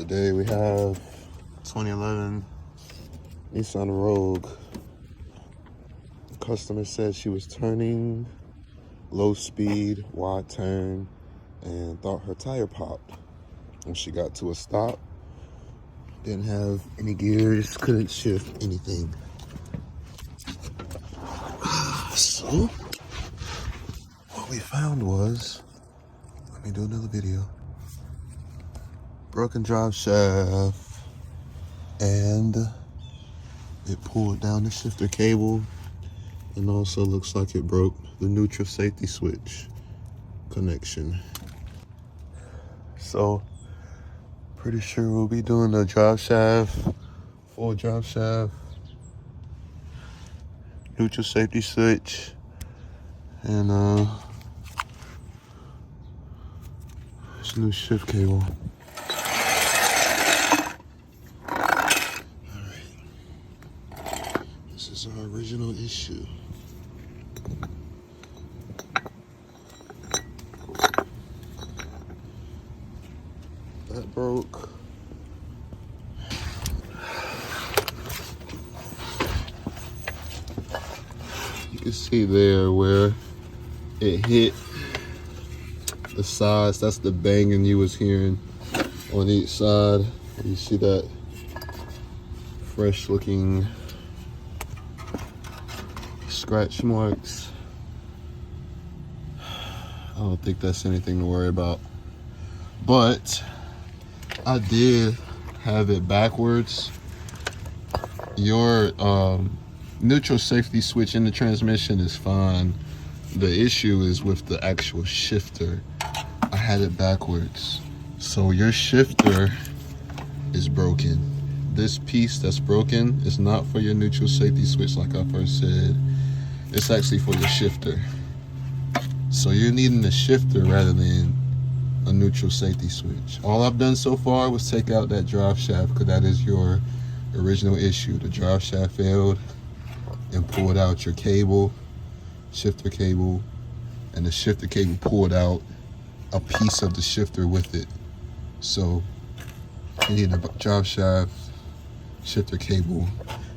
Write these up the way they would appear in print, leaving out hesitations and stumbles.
Today we have 2011 Nissan Rogue. The customer said she was turning low speed, wide turn, and thought her tire popped. When she got to a stop, didn't have any gears, couldn't shift anything. So, what we found was, let me do another video, broken drive shaft, and it pulled down the shifter cable, and also looks like it broke the neutral safety switch connection. So, pretty sure we'll be doing the drive shaft, full drive shaft, neutral safety switch, and this new shift cable. Alright. This is our original issue. That broke. You can see there where it hit the sides. That's the banging you was hearing on each side. You see that fresh looking scratch marks. I don't think that's anything to worry about. But I did have it backwards. Your neutral safety switch in the transmission is fine. The issue is with the actual shifter. I had it backwards. So your shifter is broken. This piece that's broken is not for your neutral safety switch like I first said. It's actually for your shifter. So you're needing the shifter rather than a neutral safety switch. All I've done so far was take out that drive shaft because that is your original issue. The drive shaft failed, and pulled out your cable, shifter cable, and the shifter cable pulled out a piece of the shifter with it. So you need a drive shaft, shifter cable,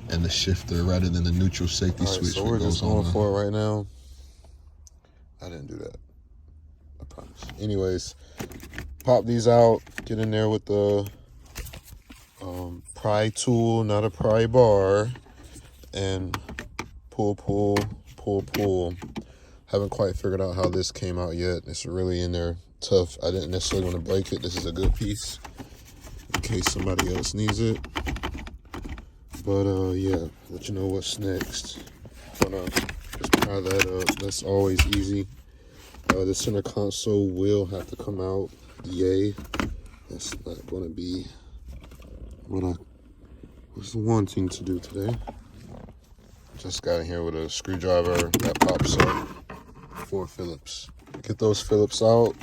and the shifter rather than the neutral safety switch. So we're just going for it right now. I didn't do that, I promise. Anyways, pop these out, get in there with the pry tool, not a pry bar, and pull. Haven't quite figured out how this came out yet. It's really in there tough. I didn't necessarily want to break it. This is a good piece in case somebody else needs it. But yeah, let you know what's next. Gonna just pry that up. That's always easy. The center console will have to come out. Yay. That's not gonna be what I was wanting to do today. Just got in here with a screwdriver that pops up. 4 Phillips. Get those Phillips out,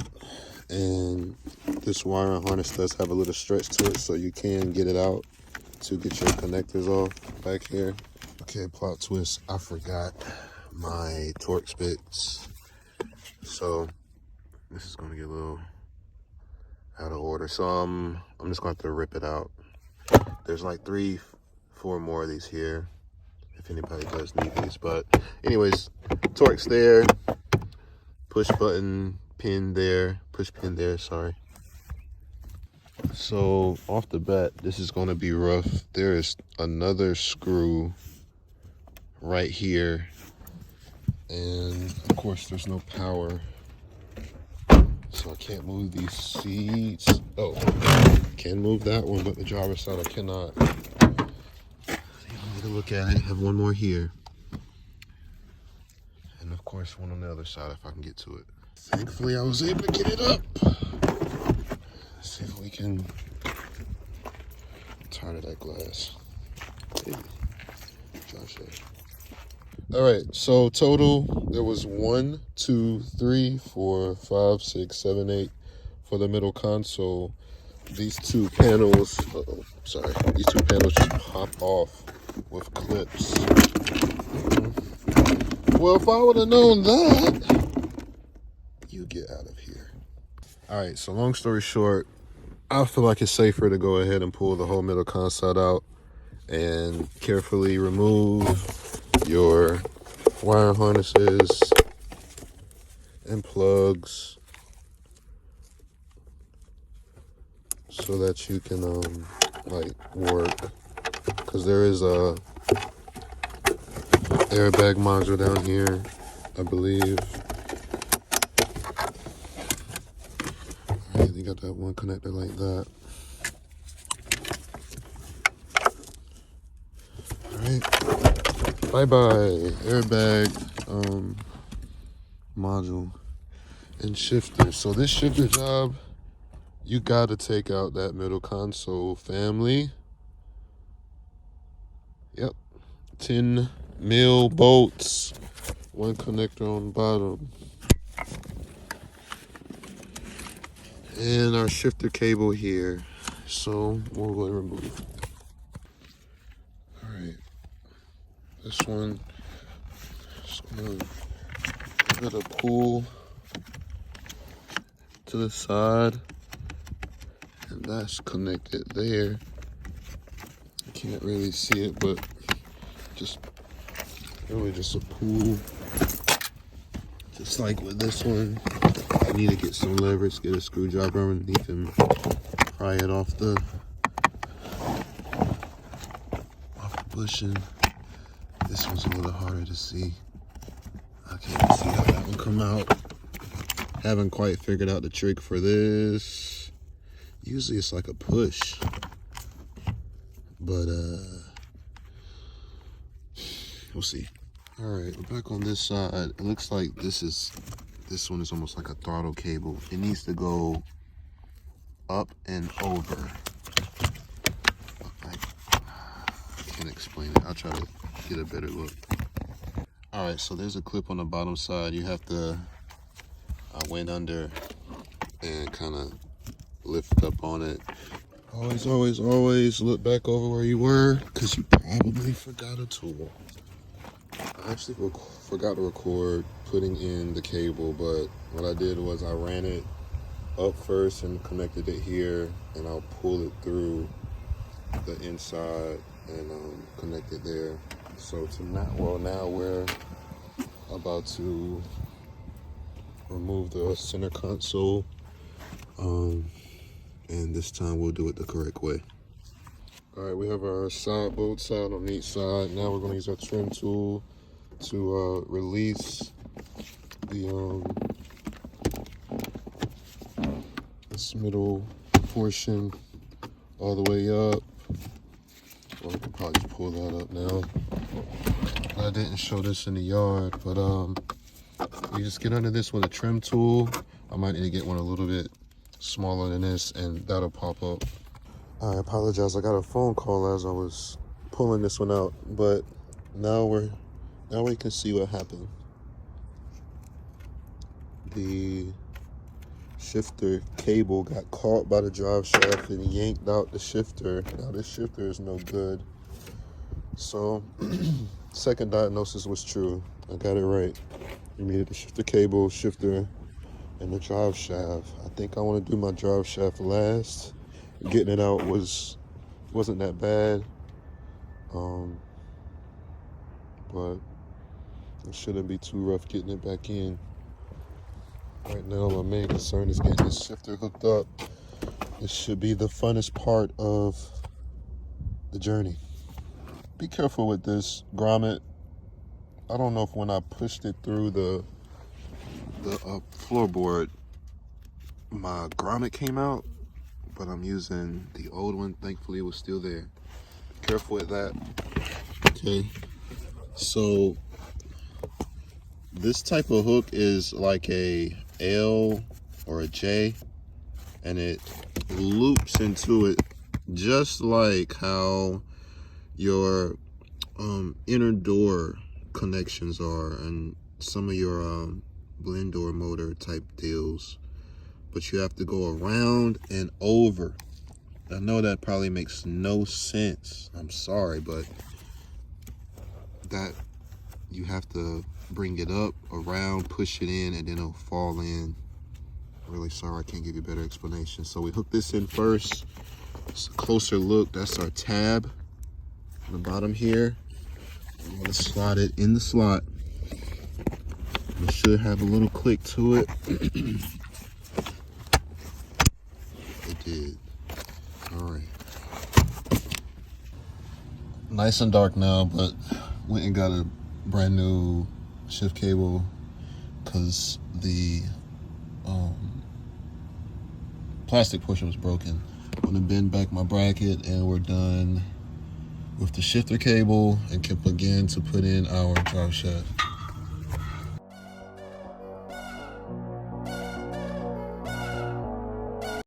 and this wiring harness does have a little stretch to it, so you can get it out to get your connectors off back here. Okay, plot twist. I forgot my Torx bits, so this is gonna get a little out of order. So I'm just gonna have to rip it out. There's like 3-4 more of these here if anybody does need these. But anyways, Torx there, push button pin there, push pin there, sorry. So off the bat, this is going to be rough. There is another screw right here, and of course there's no power, so I can't move these seats. Oh, can move that one, but the driver's side I cannot. You can look at it. I have one more here, and of course one on the other side if I can get to it. Thankfully I was able to get it up. Let's see if we can turn to that glass. Hey, Josh. All right, so total there was 1, 2, 3, 4, 5, 6, 7, 8 for the middle console. These two panels, these two panels just pop off with clips. Well, if I would have known that, you get out of here. All right, so long story short, I feel like it's safer to go ahead and pull the whole middle console out and carefully remove your wire harnesses and plugs so that you can like work, because there is a airbag module down here, I believe. All right, you got that one connector like that. All right, bye-bye airbag module and shifter. So this shifter job, you gotta take out that middle console, family. Yep, 10 mil bolts, one connector on the bottom, and our shifter cable here. So we'll go and remove. All right, this one, just gonna give it a pull to the side, and that's connected there. You can't really see it, but just really just a pull. Just like with this one, I need to get some leverage, get a screwdriver underneath and pry it off the bushing. This one's a little harder to see. I can't see how that one come out. Haven't quite figured out the trick for this. Usually it's like a push, but we'll see. All right, we're back on this side. It looks like this one is almost like a throttle cable. It needs to go up and over. I can't explain it. I'll try to get a better look. All right, so there's a clip on the bottom side. You have to went under and kind of lift up on it. Always look back over where you were, because you probably forgot a tool. I actually forgot to record putting in the cable, but what I did was I ran it up first and connected it here, and I'll pull it through the inside and connect it there. So now we're about to remove the center console, and this time we'll do it the correct way. All right, we have our side bolt side on each side. Now we're going to use our trim tool to release this middle portion all the way up. Well, I can probably just pull that up now. I didn't show this in the yard, but you just get under this with a trim tool. I might need to get one a little bit smaller than this, and that'll pop up. I apologize, I got a phone call as I was pulling this one out, but now we can see what happened. The shifter cable got caught by the drive shaft and yanked out the shifter. Now this shifter is no good. So second diagnosis was true. I got it right. You needed the shifter cable, shifter, and the drive shaft. I think I want to do my drive shaft last. Getting it out wasn't that bad, but it shouldn't be too rough getting it back in. Right now, my main concern is getting this shifter hooked up. This should be the funnest part of the journey. Be careful with this grommet. I don't know if when I pushed it through the floorboard, my grommet came out, but I'm using the old one. Thankfully, it was still there. Be careful with that. Okay, so this type of hook is like a L or a J, and it loops into it just like how your inner door connections are and some of your blend door motor type deals, but you have to go around and over. I know that probably makes no sense. I'm sorry, but that you have to bring it up, around, push it in, and then it'll fall in Really sorry, I can't give you a better explanation. So we hook this in first. It's a closer look. That's our tab on the bottom here. I'm gonna slide it in the slot. It should have a little click to it. It did. All right. Nice and dark now, but went and got a brand new shift cable because the plastic portion was broken. I'm gonna bend back my bracket and we're done with the shifter cable and can begin to put in our drive shaft.